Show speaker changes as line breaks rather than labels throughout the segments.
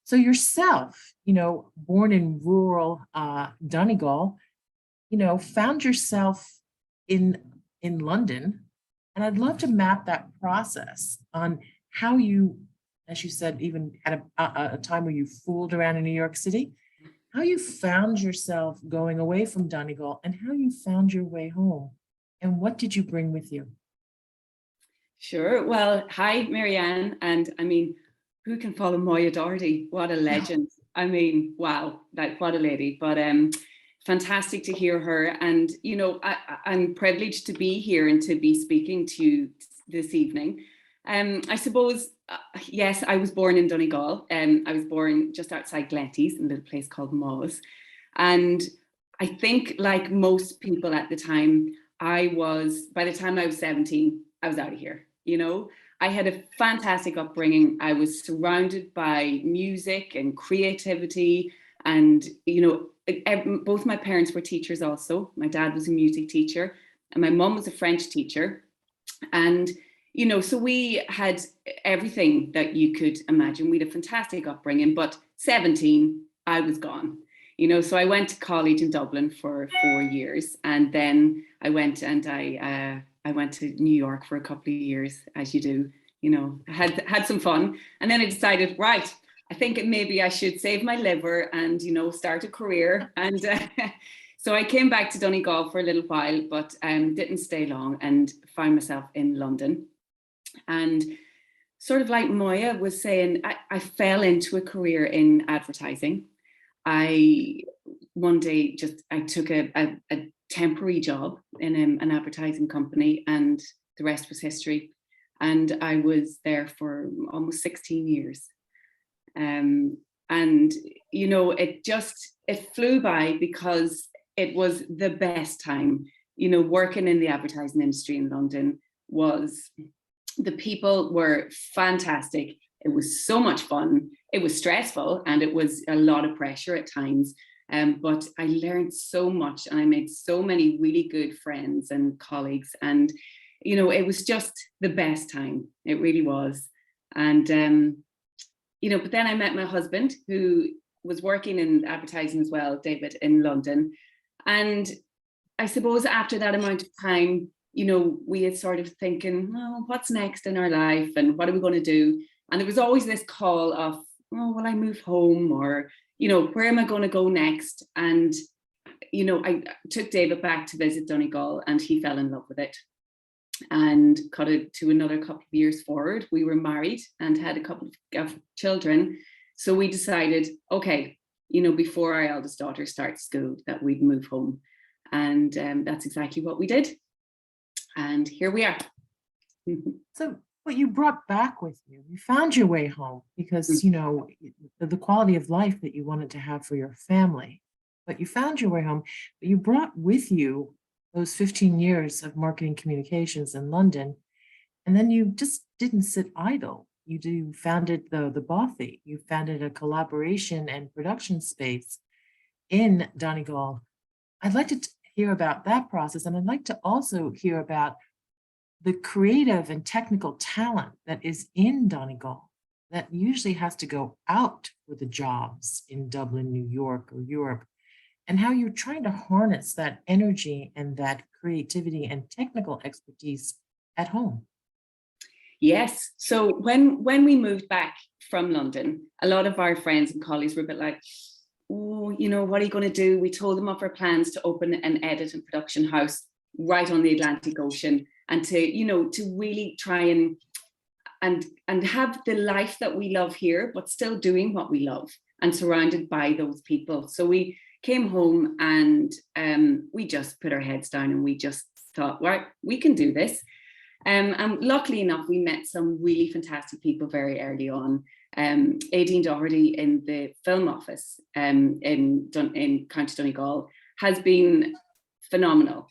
So yourself, born in rural Donegal, found yourself in London, and I'd love to map that process on how you, as you said, even had a time where you fooled around in New York City, how you found yourself going away from Donegal, and how you found your way home, and what did you bring with you?
Sure. Well, hi, Marianne. And I mean, who can follow Moya Doherty? What a legend. I mean, wow, like what a lady. But fantastic to hear her. And, I'm privileged to be here and to be speaking to you this evening. I suppose, yes, I was born in Donegal. I was born just outside Glenties in a little place called Moss. And I think like most people at the time, by the time I was 17, I was out of here. I had a fantastic upbringing. I was surrounded by music and creativity, and both my parents were teachers also. My dad was a music teacher and my mom was a French teacher. And so we had everything that you could imagine. We had a fantastic upbringing, but 17, I was gone. So I went to college in Dublin for 4 years, and then I went to New York for a couple of years, as you do. Had some fun, and then I decided, right, I think maybe I should save my liver and start a career. And so I came back to Donegal for a little while, but didn't stay long, and found myself in London. And sort of like Moya was saying, I fell into a career in advertising. One day I took a temporary job in an advertising company, and the rest was history. And I was there for almost 16 years. And it flew by, because it was the best time. Working in the advertising industry in London the people were fantastic. It was so much fun. It was stressful, and it was a lot of pressure at times. But I learned so much, and I made so many really good friends and colleagues. And, it was just the best time. It really was. And, but then I met my husband, who was working in advertising as well, David, in London. And I suppose after that amount of time, we had sort of thinking, oh, what's next in our life, and what are we going to do? And there was always this call of, oh, will I move home, or, where am I going to go next? And, I took David back to visit Donegal, and he fell in love with it. And cut it to another couple of years forward, we were married and had a couple of children. So we decided, okay, before our eldest daughter starts school, that we'd move home. And that's exactly what we did. And here we are.
So what you brought back with you, you found your way home because, the quality of life that you wanted to have for your family, but you found your way home, but you brought with you those 15 years of marketing communications in London. And then you just didn't sit idle. You founded the Bothy. You founded a collaboration and production space in Donegal. I'd like to hear about that process. And I'd like to also hear about the creative and technical talent that is in Donegal that usually has to go out for the jobs in Dublin, New York, or Europe, and how you're trying to harness that energy and that creativity and technical expertise at home.
Yes. So when we moved back from London, a lot of our friends and colleagues were a bit like, oh, what are you going to do? We told them of our plans to open an edit and production house right on the Atlantic Ocean, and to really try and have the life that we love here, but still doing what we love and surrounded by those people. So we came home, and we just put our heads down, and we just thought, right, we can do this. And luckily enough, we met some really fantastic people very early on. Eileen Doherty in the film office in County Donegal has been phenomenal.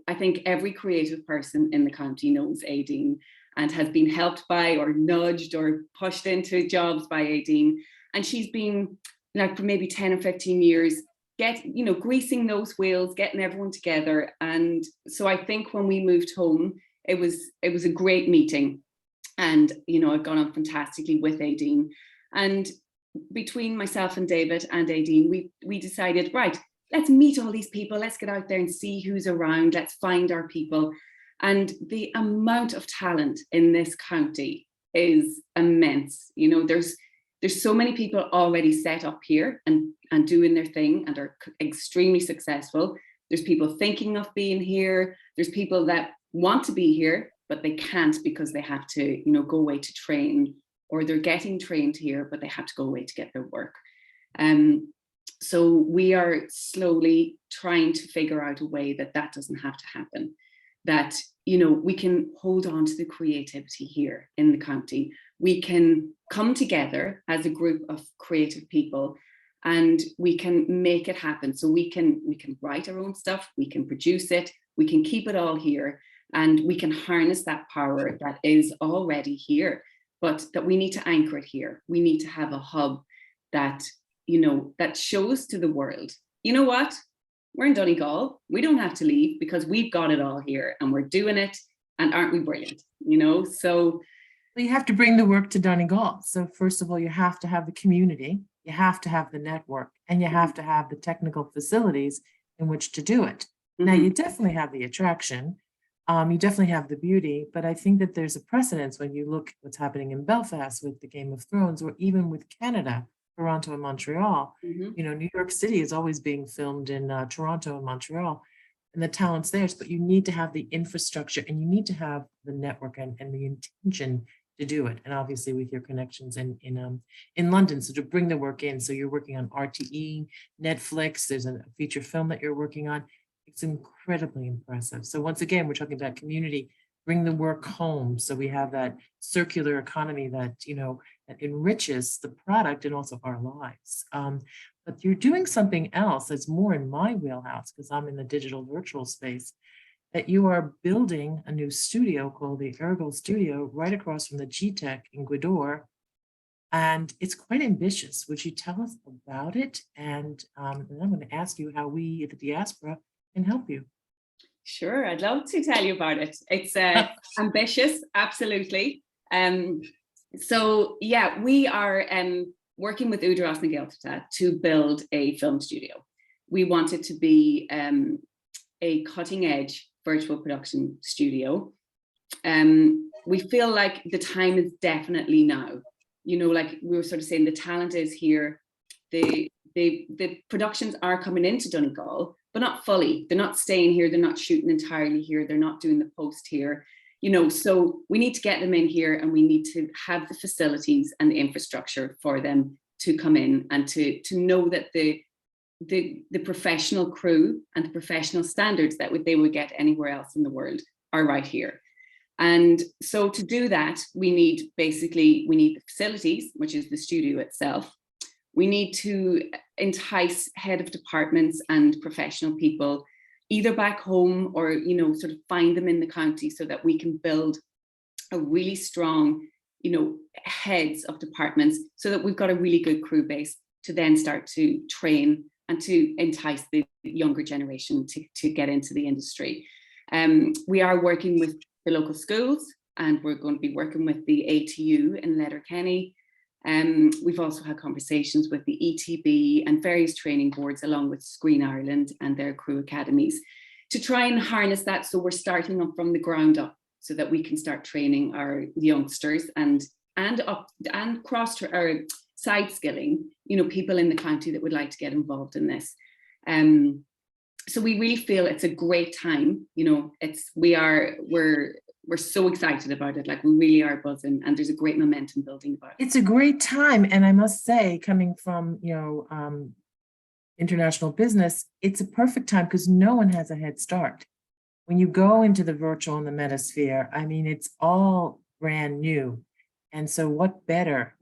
I think every creative person in the county knows Eileen and has been helped by, or nudged, or pushed into jobs by Eileen. And she's been, like, for maybe 10 or 15 years, greasing those wheels, getting everyone together. And so I think when we moved home, it was a great meeting, and I've gone on fantastically with Eileen. And between myself and David and Aileen, we decided, right, let's meet all these people. Let's get out there and see who's around. Let's find our people. And the amount of talent in this county is immense. You know, there's so many people already set up here and doing their thing and are extremely successful. There's people thinking of being here. There's people that want to be here, but they can't because they have to, you know, go away to train, or they're getting trained here, but they have to go away to get their work. So we are slowly trying to figure out a way that that doesn't have to happen, that, you know, we can hold on to the creativity here in the county. We can come together as a group of creative people and we can make it happen. So we can write our own stuff, we can produce it, we can keep it all here, and we can harness that power that is already here, but that we need to anchor it here. We need to have a hub that, you know, that shows to the world, you know what, we're in Donegal, we don't have to leave because we've got it all here and we're doing it, and aren't we brilliant, you know? So
you have to bring the work to Donegal. So first of all, you have to have the community, you have to have the network, and you have to have the technical facilities in which to do it. Now, you definitely have the attraction, you definitely have the beauty, but I think that there's a precedence when you look what's happening in Belfast with the Game of Thrones, or even with Canada, Toronto and Montreal. You know, New York City is always being filmed in Toronto and Montreal, and the talent's there, but you need to have the infrastructure and you need to have the network and the intention to do it. And obviously with your connections in London, so to bring the work in. So you're working on RTE, Netflix, there's a feature film that you're working on. It's incredibly impressive. So once again, we're talking about community, bring the work home. So we have that circular economy that, you know, that enriches the product and also our lives. But you're doing something else that's more in my wheelhouse because I'm in the digital virtual space, that you are building a new studio called the Ergo Studio right across from the GTech in Gweedore. And it's quite ambitious. Would you tell us about it? And I'm going to ask you how we at the diaspora can help you.
Sure, I'd love to tell you about it. It's ambitious, absolutely. So yeah, we are working with Údarás na Gaeltachta to build a film studio. We want it to be a cutting edge virtual production studio. We feel like the time is definitely now. You know, like we were sort of saying, the talent is here. The productions are coming into Donegal, but not fully. They're not staying here. They're not shooting entirely here. They're not doing the post here. You know, so we need to get them in here, and we need to have the facilities and the infrastructure for them to come in and to know that the professional crew and the professional standards that they would get anywhere else in the world are right here. And so to do that, we need the facilities, which is the studio itself. We need to entice head of departments and professional people either back home or, you know, sort of find them in the county so that we can build a really strong, you know, heads of departments so that we've got a really good crew base to then start to train and to entice the younger generation to get into the industry. We are working with the local schools, and we're going to be working with the ATU in Letterkenny. We've also had conversations with the ETB and various training boards, along with Screen Ireland and their crew academies, to try and harness that. So we're starting up from the ground up so that we can start training our youngsters and cross or side skilling, you know, people in the county that would like to get involved in this. So we really feel it's a great time. You know, we're so excited about it. Like, we really are buzzing, and there's a great momentum building about it.
It's a great time. And I must say, coming from, you know, international business, it's a perfect time because no one has a head start. When you go into the virtual and the metasphere, I mean, it's all brand new. And so what better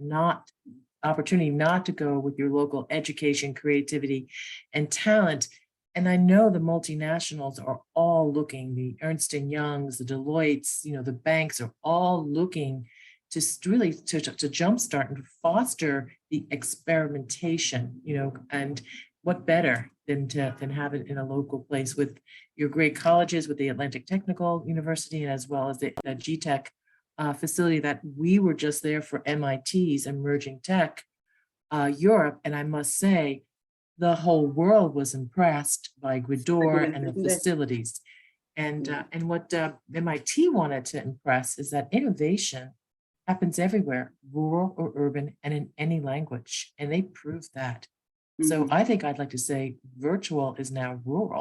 opportunity not to go with your local education, creativity, and talent. And I know the multinationals are all looking, the Ernst & Youngs, the Deloittes, you know, the banks are all looking to really to jumpstart and foster the experimentation, you know, and what better than have it in a local place with your great colleges, with the Atlantic Technical University, and as well as the GTech facility that we were just there for MIT's Emerging Tech. Europe, and I must say, the whole world was impressed by Gweedore
Fabulous,
and the
isn't it?
facilities. And
Yeah.
what MIT wanted to impress is that innovation happens everywhere, rural or urban, and in any language. And they proved that. So
Mhm.
I think I'd like to say virtual is now rural.